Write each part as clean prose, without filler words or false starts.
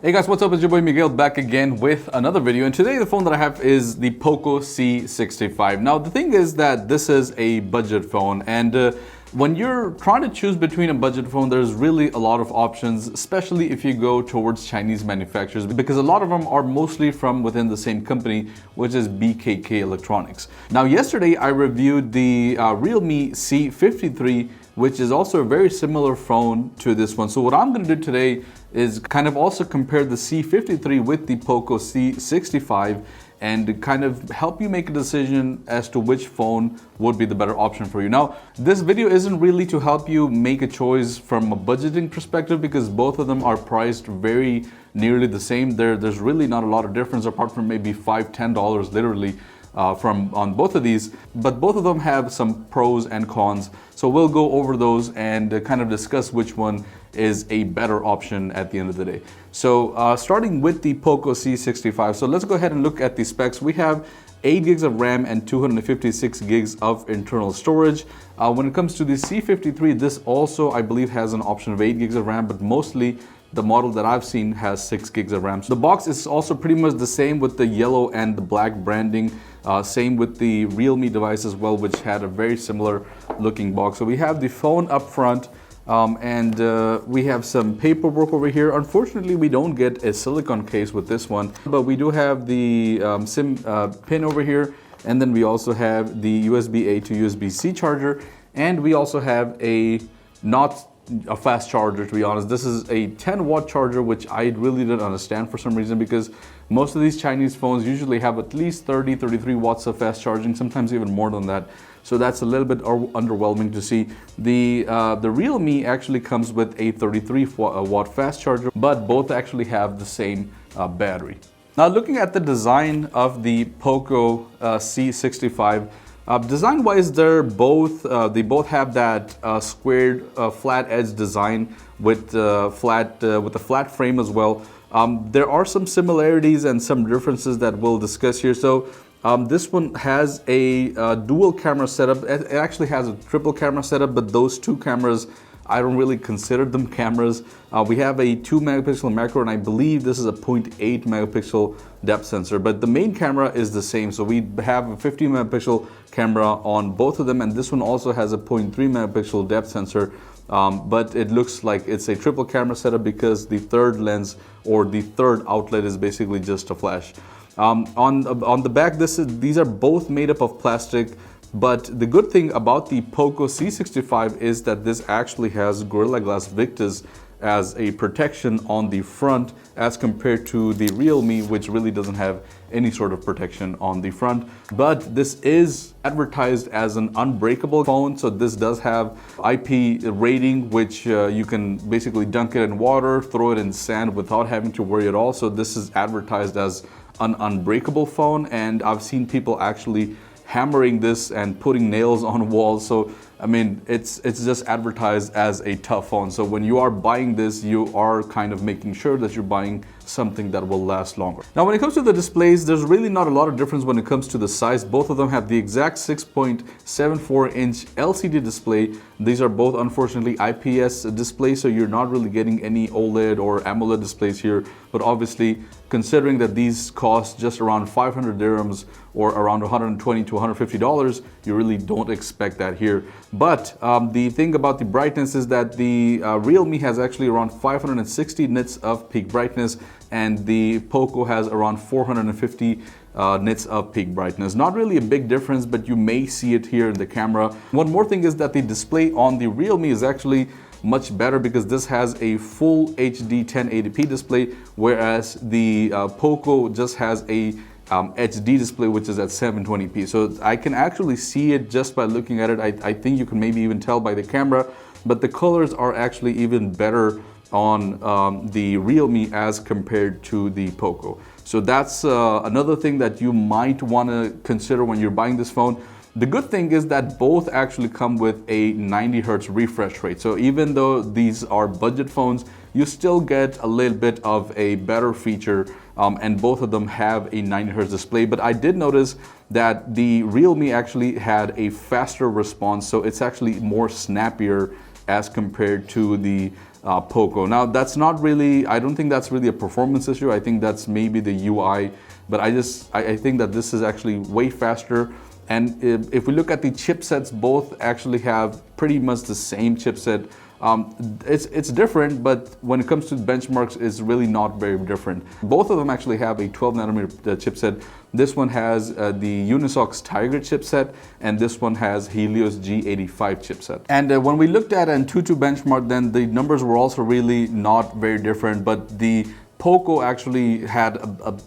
Hey guys, what's up? It's your boy Miguel back again with another video, and today the phone that I have is the Poco C65. Now the thing is that this is a budget phone, and when you're trying to choose between a budget phone, there's really a lot of options, especially if you go towards Chinese manufacturers, because a lot of them are mostly from within the same company, which is BKK Electronics. Now yesterday I reviewed the Realme C53, which is also a very similar phone to this one. So what I'm going to do today is kind of also compare the C53 with the Poco C65 and kind of help you make a decision as to which phone would be the better option for you. Now, this video isn't really to help you make a choice from a budgeting perspective, because both of them are priced very nearly the same. There's really not a lot of difference apart from maybe $5-10 literally on both of these, but both of them have some pros and cons. So we'll go over those and kind of discuss which one is a better option at the end of the day. So starting with the Poco C65, so let's go ahead and look at the specs. We have 8 gigs of RAM and 256 gigs of internal storage. When it comes to the C53, this also I believe has an option of 8 gigs of RAM, but mostly the model that I've seen has 6 gigs of RAM. So the box is also pretty much the same with the yellow and the black branding. Same with the Realme device as well, which had a very similar looking box. So we have the phone up front, and we have some paperwork over here. Unfortunately, we don't get a silicone case with this one, but we do have the SIM pin over here, and then we also have the USB-A to USB-C charger, and we also have not a fast charger, to be honest. This is a 10-watt charger, which I really didn't understand for some reason, because most of these Chinese phones usually have at least 33 watts of fast charging, sometimes even more than that. So that's a little bit underwhelming to see. The Realme actually comes with a 33 watt fast charger, but both actually have the same battery. Now looking at the design of the Poco C65, design-wise, they both have that squared flat edge design with a flat frame as well. There are some similarities and some differences that we'll discuss here. So this one has a dual camera setup. It actually has a triple camera setup, but those two cameras, I don't really consider them cameras. We have a 2 megapixel macro, and I believe this is a 0.8 megapixel depth sensor, but the main camera is the same. So we have a 50 megapixel camera on both of them, and this one also has a 0.3 megapixel depth sensor, but it looks like it's a triple camera setup because the third lens or the third outlet is basically just a flash. On the back, these are both made up of plastic. But the good thing about the Poco C65 is that this actually has Gorilla Glass Victus as a protection on the front, as compared to the Realme, which really doesn't have any sort of protection on the front. But this is advertised as an unbreakable phone, so this does have IP rating, which you can basically dunk it in water, throw it in sand without having to worry at all. So this is advertised as an unbreakable phone, and I've seen people actually hammering this and putting nails on walls. So I mean, it's just advertised as a tough phone. So when you are buying this, you are kind of making sure that you're buying something that will last longer. Now, when it comes to the displays, there's really not a lot of difference when it comes to the size. Both of them have the exact 6.74-inch LCD display. These are both, unfortunately, IPS displays, so you're not really getting any OLED or AMOLED displays here. But obviously, considering that these cost just around 500 dirhams or around $120 to $150, you really don't expect that here. But the thing about the brightness is that the Realme has actually around 560 nits of peak brightness, and the Poco has around 450 nits of peak brightness. Not really a big difference, but you may see it here in the camera. One more thing is that the display on the Realme is actually much better, because this has a full HD 1080p display, whereas the Poco just has a HD display, which is at 720p. So I can actually see it just by looking at it. I think you can maybe even tell by the camera, but the colors are actually even better on the Realme as compared to the Poco. So that's another thing that you might want to consider when you're buying this phone. The good thing is that both actually come with a 90 Hz refresh rate. So even though these are budget phones, you still get a little bit of a better feature, and both of them have a 90 Hz display. But I did notice that the Realme actually had a faster response, so it's actually more snappier as compared to the Poco. Now that's not really, I don't think that's really a performance issue. I think that's maybe the UI, but I think that this is actually way faster. And if we look at the chipsets, both actually have pretty much the same chipset. It's different, but when it comes to benchmarks, it's really not very different. Both of them actually have a 12 nanometer chipset. This one has the Unisox Tiger chipset, and this one has Helios G85 chipset. And when we looked at Antutu benchmark, then the numbers were also really not very different, but the Poco actually had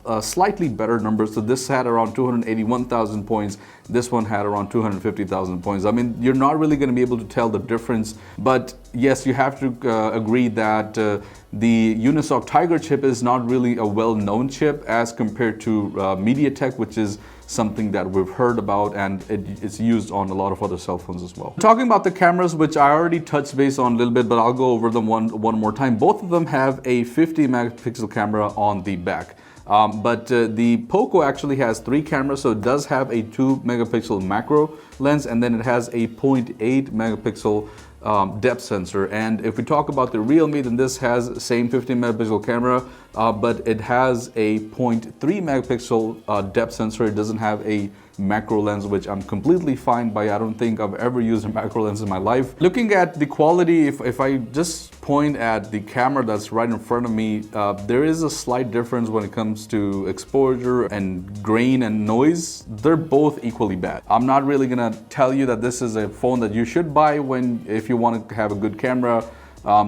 a slightly better number. So this had around 281,000 points. This one had around 250,000 points. I mean, you're not really going to be able to tell the difference. But yes, you have to agree that the Unisoc Tiger chip is not really a well-known chip as compared to MediaTek, which is something that we've heard about, and it's used on a lot of other cell phones as well. Talking about the cameras, which I already touched base on a little bit, but I'll go over them one more time. Both of them have a 50 megapixel camera on the back. But the Poco actually has 3 cameras, so it does have a 2 megapixel macro lens, and then it has a 0.8 megapixel depth sensor. And if we talk about the Realme, then this has the same 15 megapixel camera, but it has a 0.3 megapixel depth sensor. It doesn't have a macro lens, which I'm completely fine by. I don't think I've ever used a macro lens in my life. Looking at the quality, if I just point at the camera that's right in front of me, there is a slight difference when it comes to exposure and grain and noise. They're both equally bad. I'm not really gonna tell you that this is a phone that you should buy if you want to have a good camera.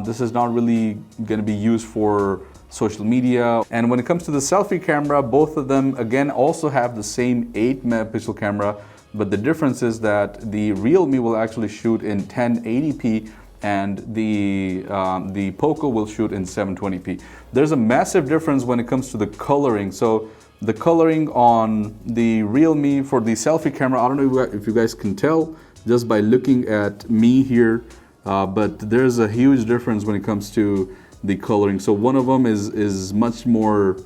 This is not really gonna be used for social media. And when it comes to the selfie camera, both of them again also have the same 8 megapixel camera, but the difference is that the Realme will actually shoot in 1080p and the Poco will shoot in 720p. There's a massive difference when it comes to the coloring. So the coloring on the Realme for the selfie camera, I don't know if you guys can tell just by looking at me here, but there's a huge difference when it comes to the coloring. So one of them is much more,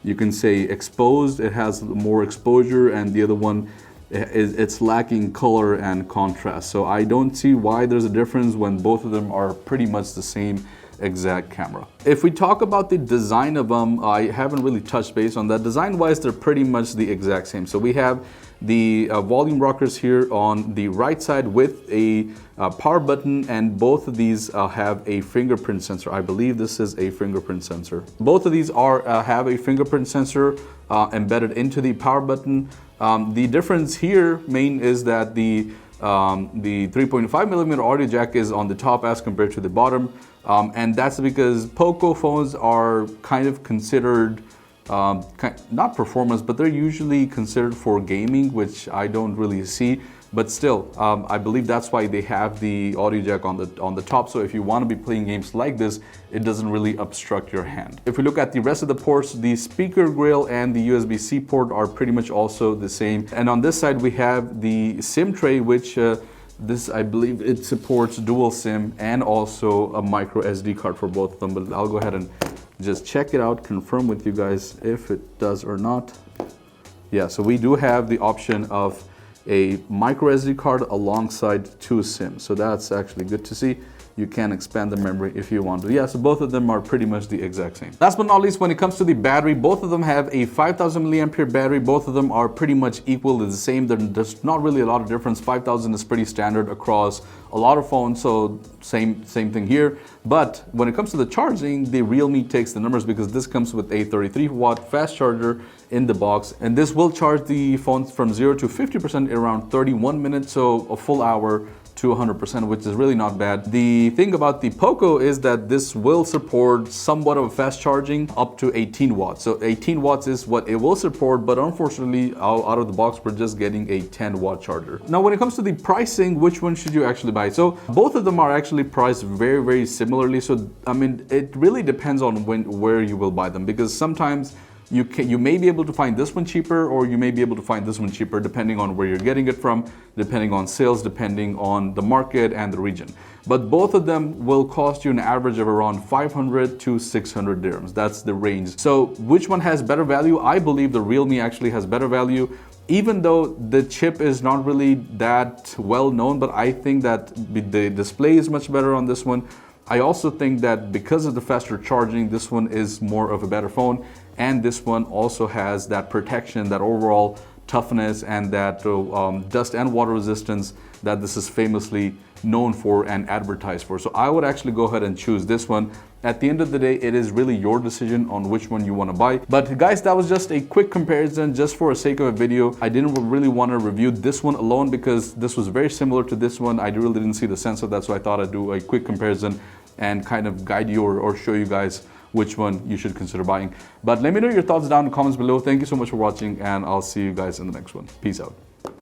you can say, exposed. It has more exposure, and the other one it's lacking color and contrast. So I don't see why there's a difference when both of them are pretty much the same exact camera. If we talk about the design of them, I haven't really touched base on that. Design wise, they're pretty much the exact same. So we have the volume rockers here on the right side with a power button, and both of these have a fingerprint sensor. I believe this is a fingerprint sensor. Both of these have a fingerprint sensor embedded into the power button. The difference here main is that the 3.5 millimeter audio jack is on the top as compared to the bottom, and that's because Poco phones are kind of considered not performance, but they're usually considered for gaming, which I don't really see. But still, I believe that's why they have the audio jack on the top. So if you want to be playing games like this, it doesn't really obstruct your hand. If we look at the rest of the ports, the speaker grill and the USB-C port are pretty much also the same. And on this side, we have the SIM tray, which this, I believe it supports dual SIM and also a micro SD card for both of them. But I'll go ahead and just check it out, confirm with you guys if it does or not. Yeah, so we do have the option of a micro SD card alongside 2 SIMs. So that's actually good to see. You can expand the memory if you want to. Yeah, so both of them are pretty much the exact same. Last but not least, when it comes to the battery, both of them have a 5,000 milliampere battery. Both of them are pretty much equal to the same. There's not really a lot of difference. 5,000 is pretty standard across a lot of phones, so same thing here. But when it comes to the charging, the Realme takes the numbers because this comes with a 33-watt fast charger in the box, and this will charge the phone from 0 to 50% in around 31 minutes, so a full hour to 100%, which is really not bad. The thing about the Poco is that this will support somewhat of fast charging up to 18 watts. So 18 watts is what it will support, but unfortunately out of the box, we're just getting a 10-watt charger. Now, when it comes to the pricing, which one should you actually buy? So both of them are actually priced very, very similarly. So, I mean, it really depends on where you will buy them, because sometimes you may be able to find this one cheaper, or you may be able to find this one cheaper depending on where you're getting it from, depending on sales, depending on the market and the region. But both of them will cost you an average of around 500 to 600 dirhams. That's the range. So which one has better value? I believe the Realme actually has better value, even though the chip is not really that well known, but I think that the display is much better on this one. I also think that because of the faster charging, this one is more of a better phone, and this one also has that protection, that overall toughness, and that dust and water resistance that this is famously known for and advertised for. So I would actually go ahead and choose this one. At the end of the day, it is really your decision on which one you want to buy. But guys, that was just a quick comparison just for the sake of a video. I didn't really want to review this one alone because this was very similar to this one. I really didn't see the sense of that, so I thought I'd do a quick comparison and kind of guide you or show you guys which one you should consider buying. But let me know your thoughts down in the comments below. Thank you so much for watching, and I'll see you guys in the next one. Peace out.